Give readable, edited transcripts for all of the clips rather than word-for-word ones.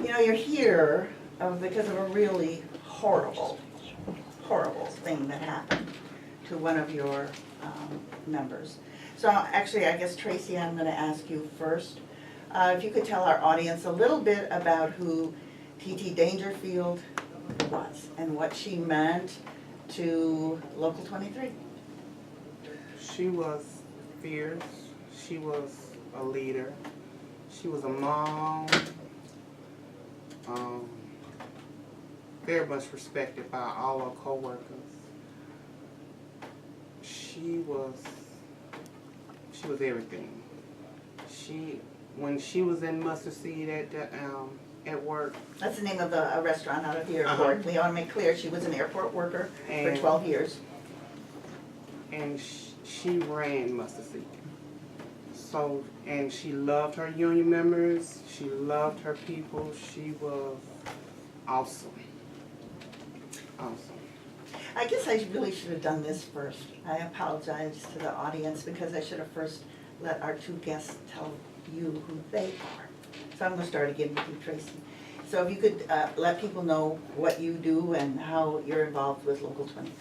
You know, you're here because of a really horrible thing that happened to one of your members. So actually, I guess, Tracy, I'm going to ask you first. If you could tell our audience a little bit about who TeeTee Dangerfield was and what she meant to Local 23. She was fierce. She was a leader. She was a mom. Very much respected by all her co-workers. She was everything. When she was in Mustard Seed at work. That's the name of a restaurant out of the airport. We want to make clear she was an airport worker for 12 years. And she ran Mustard Seed. So, and she loved her union members. She loved her people. She was awesome. Awesome. I guess I really should have done this first. I apologize to the audience because I should have first let our two guests tell you who they are. So I'm going to start again with you, Tracy. So if you could let people know what you do and how you're involved with Local 23.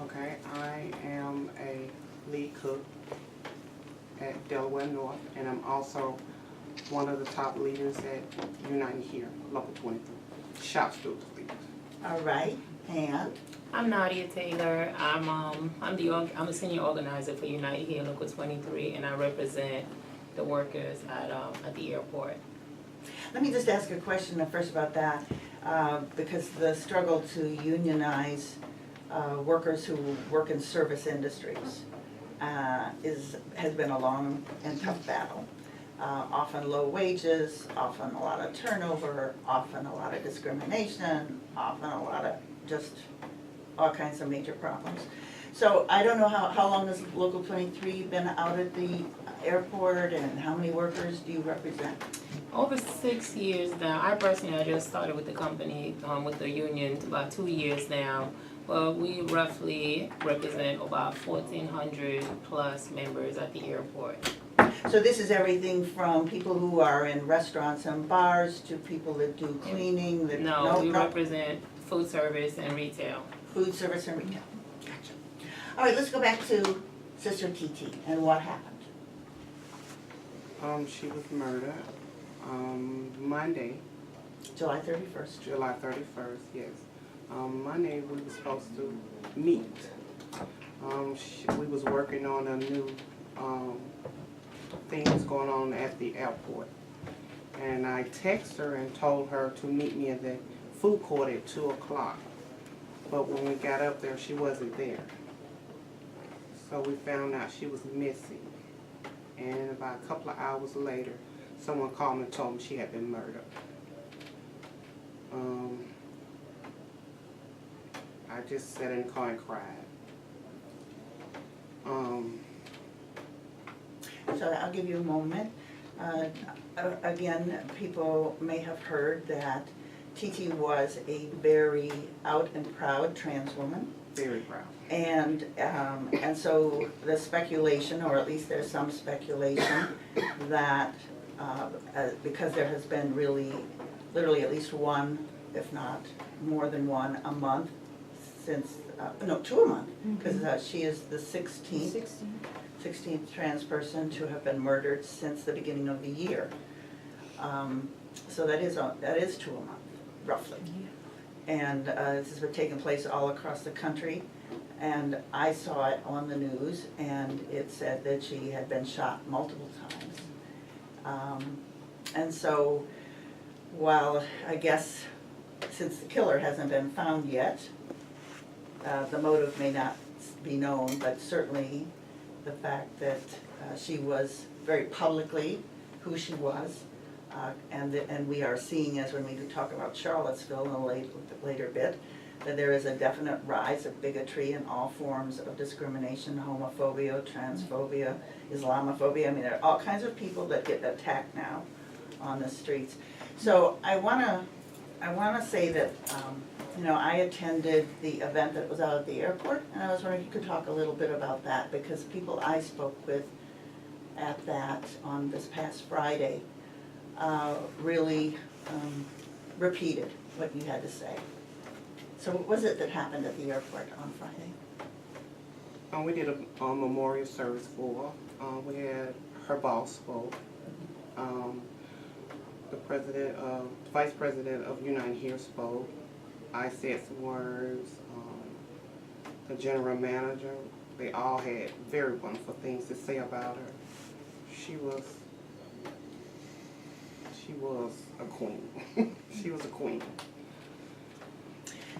Okay, I am a lead cook at Delaware North, and I'm also one of the top leaders at United Here, Local 23, shop steward leaders. All right, and? I'm Nadia Taylor. I'm a senior organizer for United Here Local 23, and I represent the workers at the airport. Let me just ask a question first about that, because the struggle to unionize workers who work in service industries has been a long and tough battle. Often low wages, often a lot of turnover, often a lot of discrimination, often a lot of just all kinds of major problems. So I don't know how long has Local 23 been out at the airport, and how many workers do you represent? Over 6 years now. I just started with the company, with the union about 2 years now. But we roughly represent about 1,400 plus members at the airport. So this is everything from people who are in restaurants and bars to people that do cleaning? We represent food service and retail. Food service and retail. Gotcha. All right, let's go back to Sister TeeTee and what happened. She was murdered Monday. July 31st. July 31st, yes. Monday we were supposed to meet. We was working on a new things going on at the airport. And I texted her and told her to meet me at the food court at 2 o'clock. But when we got up there, she wasn't there. So we found out she was missing. And about a couple of hours later, someone called me and told me she had been murdered. I just sat in the car and cried. So I'll give you a moment. Again, people may have heard that TeeTee was a very out and proud trans woman. Very proud. And so the speculation, or at least there's some speculation, that because there has been literally at least one, if not more than one, a month since, no, 2 a month, because she is the 16th trans person to have been murdered since the beginning of the year. So that is 2 a month, roughly. And this has been taking place all across the country. And I saw it on the news, and it said that she had been shot multiple times. And so, while I guess since the killer hasn't been found yet, the motive may not be known, but certainly the fact that she was very publicly who she was, and we are seeing, as when we talk about Charlottesville in a later bit, that there is a definite rise of bigotry and all forms of discrimination, homophobia, transphobia, Islamophobia. I mean, there are all kinds of people that get attacked now on the streets. So I wanna say that I attended the event that was out at the airport, and I was wondering if you could talk a little bit about that, because people I spoke with at that on this past Friday really repeated what you had to say. So what was it that happened at the airport on Friday? We did a memorial service for her. We had her boss spoke. The vice president of United Here spoke. I said some words. The general manager, they all had very wonderful things to say about her. She was a queen. She was a queen.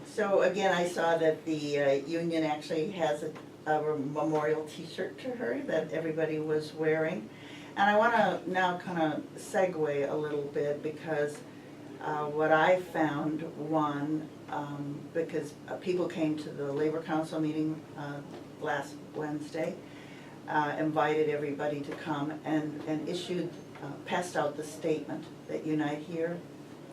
So again, I saw that the union actually has a memorial T-shirt to her that everybody was wearing. And I want to now kind of segue a little bit because what I found, because people came to the Labor Council meeting last Wednesday, invited everybody to come and passed out the statement that Unite Here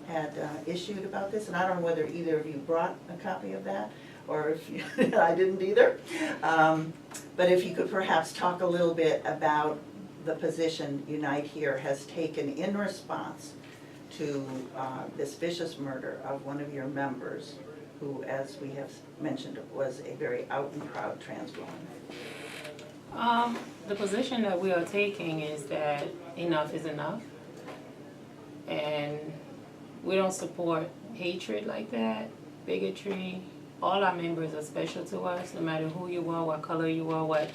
had issued about this. And I don't know whether either of you brought a copy of that, or if you, I didn't either. But if you could perhaps talk a little bit about the position Unite Here has taken in response to this vicious murder of one of your members, who, as we have mentioned, was a very out and proud trans woman. The position that we are taking is that enough is enough, and we don't support hatred like that, bigotry. All our members are special to us, no matter who you are, what color you are, what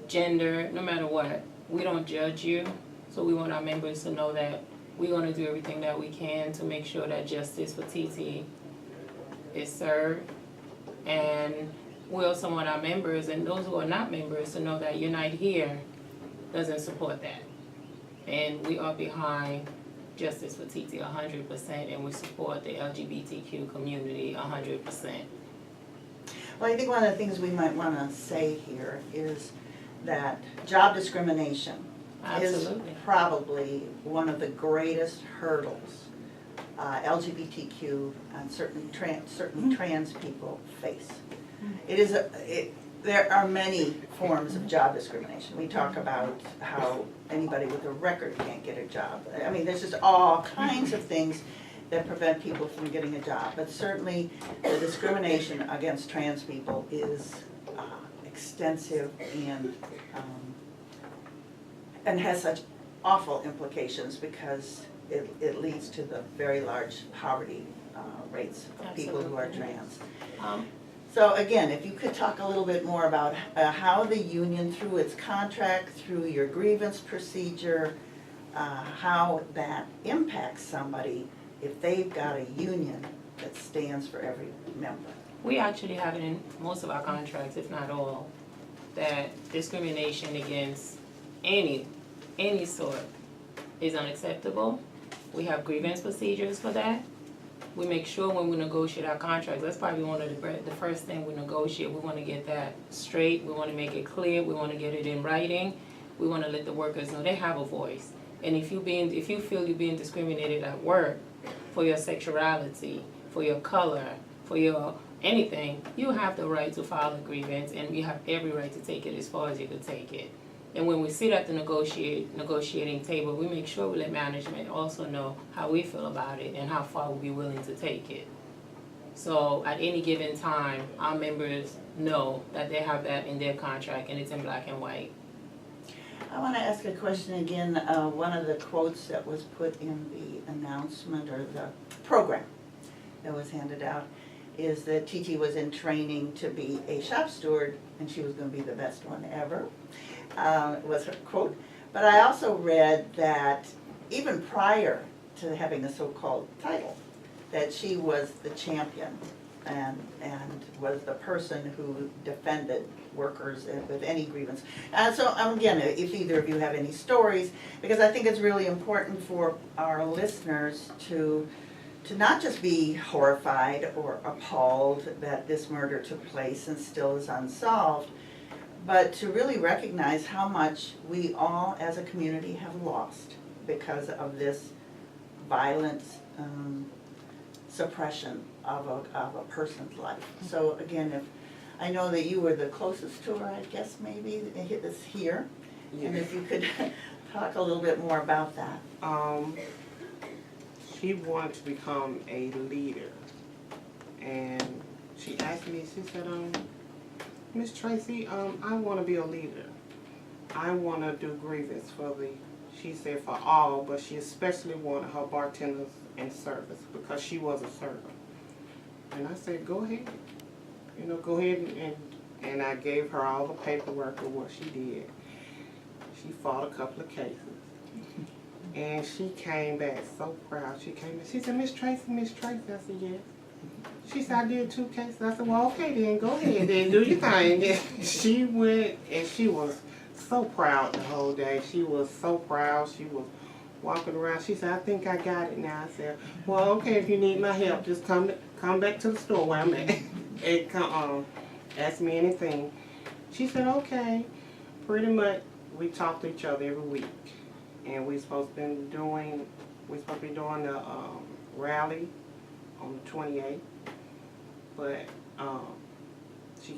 gender, no matter what. We don't judge you, so we want our members to know that we're going to do everything that we can to make sure that justice for TeeTee is served. And we also want our members and those who are not members to know that Unite Here doesn't support that. And we are behind justice for TeeTee 100%, and we support the LGBTQ community 100%. Well, I think one of the things we might want to say here is that job discrimination Absolutely. is probably one of the greatest hurdles LGBTQ and certain trans people face. It is there are many forms of job discrimination. We talk about how anybody with a record can't get a job. I mean, there's just all kinds of things that prevent people from getting a job. But certainly the discrimination against trans people is extensive and has such awful implications because it leads to the very large poverty rates of people who are trans. So again, if you could talk a little bit more about how the union, through its contract, through your grievance procedure, how that impacts somebody if they've got a union that stands for every member. We actually have it in most of our contracts, if not all, that discrimination against any sort is unacceptable. We have grievance procedures for that. We make sure when we negotiate our contracts, that's probably one of the first thing we negotiate. We want to get that straight. We want to make it clear. We want to get it in writing. We want to let the workers know they have a voice. And if you feel you're being discriminated at work for your sexuality, for your color, for your anything, you have the right to file a grievance, and you have every right to take it as far as you could take it. And when we sit at the negotiating table, we make sure we let management also know how we feel about it and how far we'll be willing to take it. So at any given time, our members know that they have that in their contract and it's in black and white. I want to ask a question again. One of the quotes that was put in the announcement or the program that was handed out is that TeeTee was in training to be a shop steward and she was going to be the best one ever. Was her quote. But I also read that even prior to having a so-called title, that she was the champion and was the person who defended workers with any grievance. So again, if either of you have any stories, because I think it's really important for our listeners to not just be horrified or appalled that this murder took place and still is unsolved, but to really recognize how much we all as a community have lost because of this violent suppression of a person's life. So again, if I know that you were the closest to her, I guess maybe this here, and if you could talk a little bit more about that. she wanted to become a leader. And she asked me, she said, Miss Tracy, I want to be a leader. I want to do grievance for she said for all, but she especially wanted her bartenders and servers because she was a server. And I said, go ahead. You know, go ahead and I gave her all the paperwork of what she did. She fought a couple of cases. And she came back so proud. She came back. She said, Miss Tracy. I said, yes. She said, I did 2 cases. I said, well, okay then, go ahead then, do your thing. And she went and she was so proud the whole day. She was so proud. She was walking around. She said, I think I got it now. I said, well, okay, if you need my help, just come back to the store where I'm at and come ask me anything. She said, okay. Pretty much, we talk to each other every week. And we're supposed to be doing the rally on the 28th. But she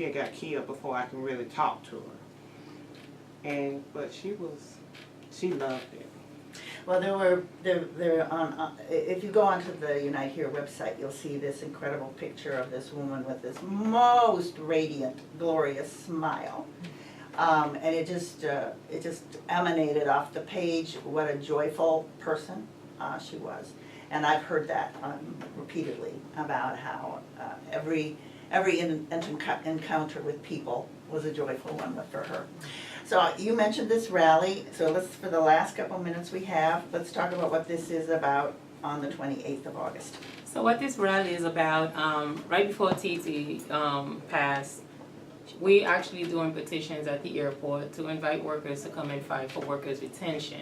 had got killed before I can really talk to her. But she loved it. Well, there on if you go onto the Unite Here website, you'll see this incredible picture of this woman with this most radiant, glorious smile. And it just emanated off the page what a joyful person she was. And I've heard that repeatedly about how every encounter with people was a joyful one for her. So you mentioned this rally, so let's, for the last couple minutes we have, let's talk about what this is about on the 28th of August. So what this rally is about, right before TeeTee passed, we actually doing petitions at the airport to invite workers to come and fight for workers' retention.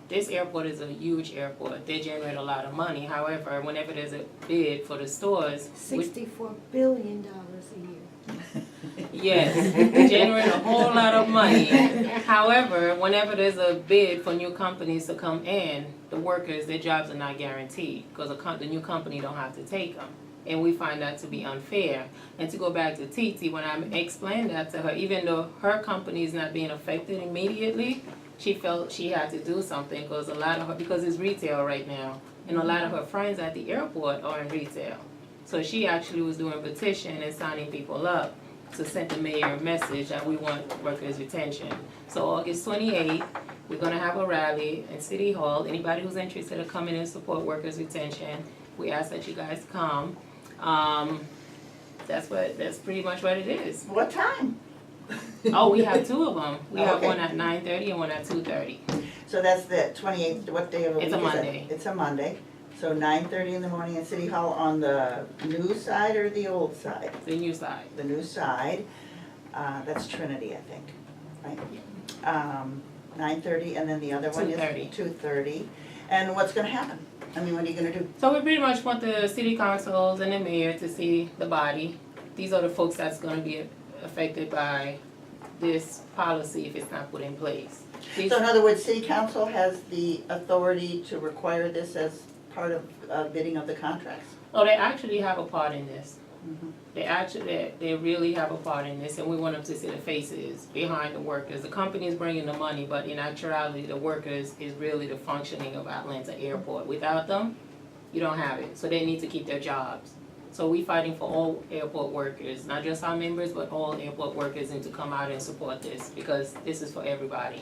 This airport is a huge airport. They generate a lot of money. However, whenever there's a bid for the stores, $64 billion a year. yes, they generate a whole lot of money. However, whenever there's a bid for new companies to come in, the workers, their jobs are not guaranteed because the new company don't have to take them. And we find that to be unfair. And to go back to TeeTee, when I explained that to her, even though her company is not being affected immediately, she felt she had to do something because it's retail right now, and a lot of her friends at the airport are in retail. So she actually was doing a petition and signing people up to send the mayor a message that we want workers' retention. So August 28th, we're gonna have a rally in City Hall. Anybody who's interested in coming and support workers' retention, we ask that you guys come. That's pretty much what it is. What time? Oh, we have 2 of them. We have Okay. one at 9:30 and one at 2:30. So that's the 28th, what day of the week It's is a it? Monday. It's a Monday. So 9:30 in the morning at City Hall on the new side or the old side? The new side. The new side, that's Trinity, I think, right? 9:30, and then the other one is 2:30. 2:30. And what's gonna happen? I mean, what are you gonna do? So we pretty much want the city councils and the mayor to see the body. These are the folks that's gonna be affected by this policy if it's not put in place. So in other words, City Council has the authority to require this as part of bidding of the contracts? Oh, they actually have a part in this. Mhm. They really have a part in this, and we want them to see the faces behind the workers. The company's bringing the money, but in actuality, the workers is really the functioning of Atlanta Airport. Without them, you don't have it. So they need to keep their jobs. So we fighting for all airport workers, not just our members, but all airport workers need to come out and support this because this is for everybody.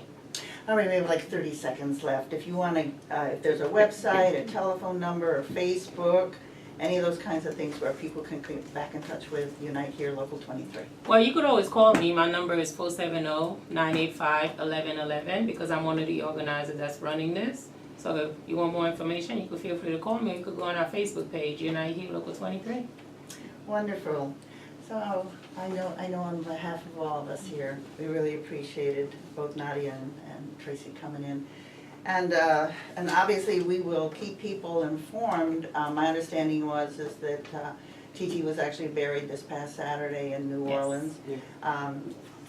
All right, we have like 30 seconds left. If you wanna, if there's a website, a telephone number, or Facebook, any of those kinds of things where people can get back in touch with Unite Here Local 23. Well, you could always call me. My number is 470-985-1111 because I'm one of the organizers that's running this. So if you want more information, you could feel free to call me. You could go on our Facebook page, Unite Here Local 23. Wonderful. So I know on behalf of all of us here, we really appreciated both Nadia and Tracy coming in. And obviously we will keep people informed. My understanding is that TeeTee was actually buried this past Saturday in New Yes. Orleans. Yeah.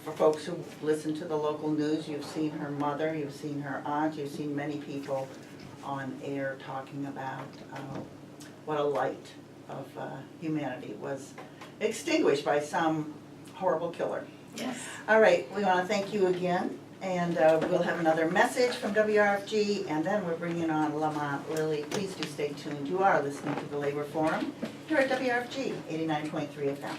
For folks who listen to the local news, you've seen her mother, you've seen her aunt, you've seen many people on air talking about what a light of humanity was extinguished by some horrible killer. Yes. All right, we want to thank you again And we'll have another message from WRFG, and then we're bringing on Lamont Lilly. Please do stay tuned. You are listening to the Labor Forum here at WRFG 89.3 FM.